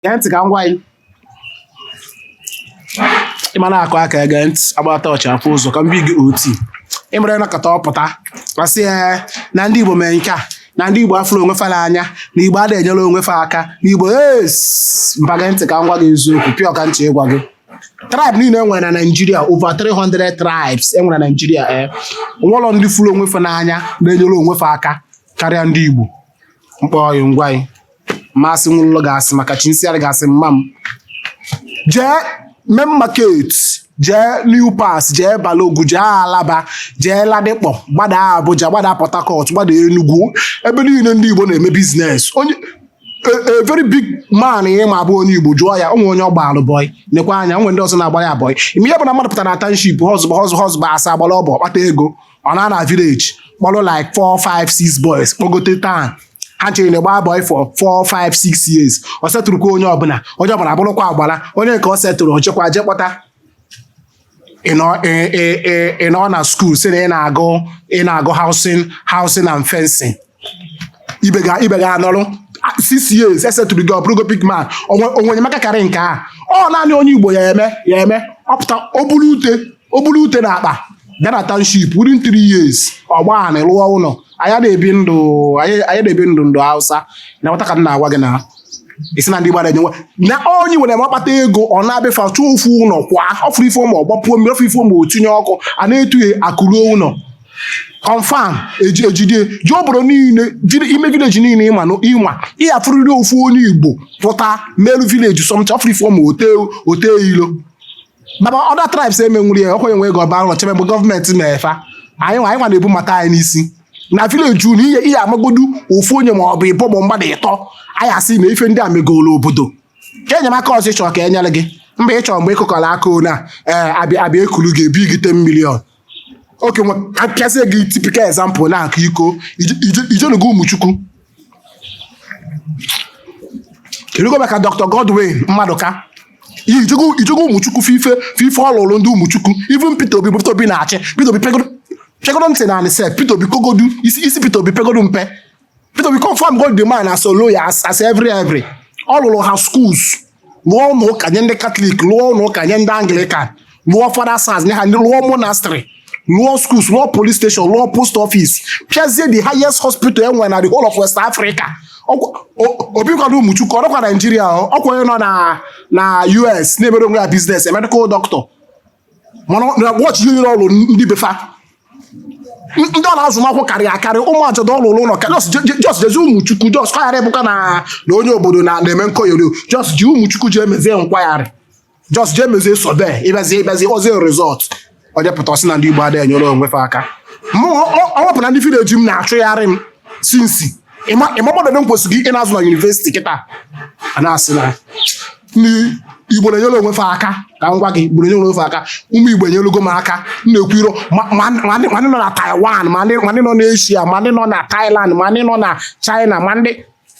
gee ntị ka m gwa gị ịma na-akụ aka ege ntị agbata ọcha afọ ụzọ ka m bi gị oti ịmere nakọta ọpụta asị na ndị Igbo mee nke a na ndị Igbo afụrụ onwe fa n'anya na Igbo adịghị enyere onwe fa aka na Igbo mpa gee ntị ka m gwa gị eziokwu pịa ọka ntị ịgwa gị tribe niile enwere na Nigeria over 300 tribes enwere na Nigeria nwụlọ ndị fụrụ onwe fa n'anya na-enyere onwe fa aka karịa ndị Igbo mkpọghị ngwa gị masị nwụlọ gasị maka chinsịarị gasị mma m jee main market jee New Pass jee Balogun jee Alaba jee Ladikpo gbada Abuja gbada Port Harcourt gbada Enugu ebe niile ndị Igbo na-eme biznes onye a very big man ma abụ onye Igbo jụọ ya onwe onye ọgbalụ boy nekwa anya onwe ndị ọzọ na-agbara ya boy ime ihe bụ na mmadụ pụtara na township husband asa agbara ọbọ kpata ego ọ na village kpọrọ like 4 5 6 boys kpọgote town ha chere na gbaa boy for 4 5 6 years ọ setụrụkwa onye ọbụla bụrụkwa agbara onye nke ọ setụrụ ochekwa je kpọta ị nọ na school si na ị na-agụ housing and fencing ibe ga anọrụ 6 years esetụrụ gị ọbụrụgo big man onwe enyemaka karị nke a ọ naanị onye Igbo ya eme ọpụta obulu ute na akpa bịa na township within 3 years ọgbaanị lụọ ụlọ anyị na-ebi ndụ Hausa na nwata ka na-agwa gị na isi na ndị gbara enye na onye nwere makpata ego ọ na-abịafa chụọ ofu ụlọ kwa ọfụrụ ife ụmụ ọgbapuo mmiri ọfụ ife ụmụ otinye ọkụ a na-etughị akụruo ụlọ confam ejidie ji obodo niile ime vileji niile ịma ihe afụrịrị ofu onye Igbo pụta melu vileji sọmcha ọfụrụ ife ụmụ ote ilo baba other tribes emenwuri ya ọkwenye nwe ego ọba ụlọ chebe mgbe gọọmenti na-efa anyị nwa na-ebu mata anyị n'isi na vileji unu ihe amagodu ofu onye ma ọ bụ ịbọ ma mgbada ịtọ anyị asị na ife ndị a megolo obodo ka enyemaka ọzọ ịchọrọ ka enyere gị mba ịchọrọ mgbe ịkụkọrọ aka ona abịa ekulu gị ebi gị 10 million oke apịasị gị tipikal example na nke iko ijenugo ụmụchukwu kedugo maka Dr. Godwin Mmaduka ijego ụmụchukwu fife ọlụlụ ndị ụmụchukwu even Peter Obi na-achị Peter Obi pegodo ntị na anịse Peter Obi kogodu isi Peter Obi pegodo mpe Peter Obi confirm God the man as a lawyer as every ọ lụrụ ha schools lụọ ụlọ ụka nye ndị Catholic lụọ ụlọ ụka nye ndị Anglican lụọ Fathers House nye ha lụọ monastery lụọ schools lụọ police station lụọ post office pịazie the highest hospital enwere na the whole of West Africa Obi kwado ụmụchukwu ọrụkwa Nigeria ọkwa onye nọ na US na-emere onwe ya business a medical doctor mana watch ihe ọrụ ndị befa ndị ọ na-azụ makwụ karịrị akarị ụmụ ajọdọ ọlụlụ ụlọ just jezi ụmụchukwu just kwagharị bụka na onye obodo na-eme nkọyori just ji ụmụchukwu ji emezie nkwagharị just ji emezie sobe ịbazie ozie resọt ọ depụta ọsị na ndị Igbo adịghị enyere onwe fa aka ọ wepụ na ndị vileji m na-achụgharị m sinsi ịmagbọdọ m kwesịrị ị na-azụ na yunivesiti kịta a na-asị na ndị Igbo na-enyere onwe fa aka ka m gwa gị Igbo na-enyere onwe fa aka ụmụ Igbo enyelugo m aka na-ekwu iro ma ndị nọ na Taiwan ma ndị nọ na Asia ma ndị nọ na Thailand ma ndị nọ na China ma ndị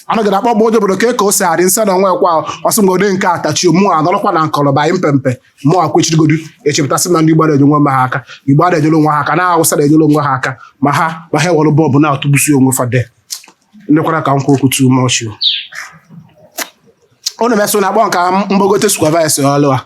anọgide akpọ gba onye obodo ka o si adị nsị na onwe kwa ọsị mgbe nke atachio mụ anọrọkwa na nkọrọba anyị mpempe mụ akwechirigodu echepụtasị na ndị Igbo na-enye onwe ha aka Igbo na-enyere onwe ha aka na Hausa na-enyere onwe ha aka ma ha ewere bọọbụ na-atụbusi onwe fa de ndekwara ka m kwuo okwu too much unu meso na akpọ nka mgbagote supervise ọlụ a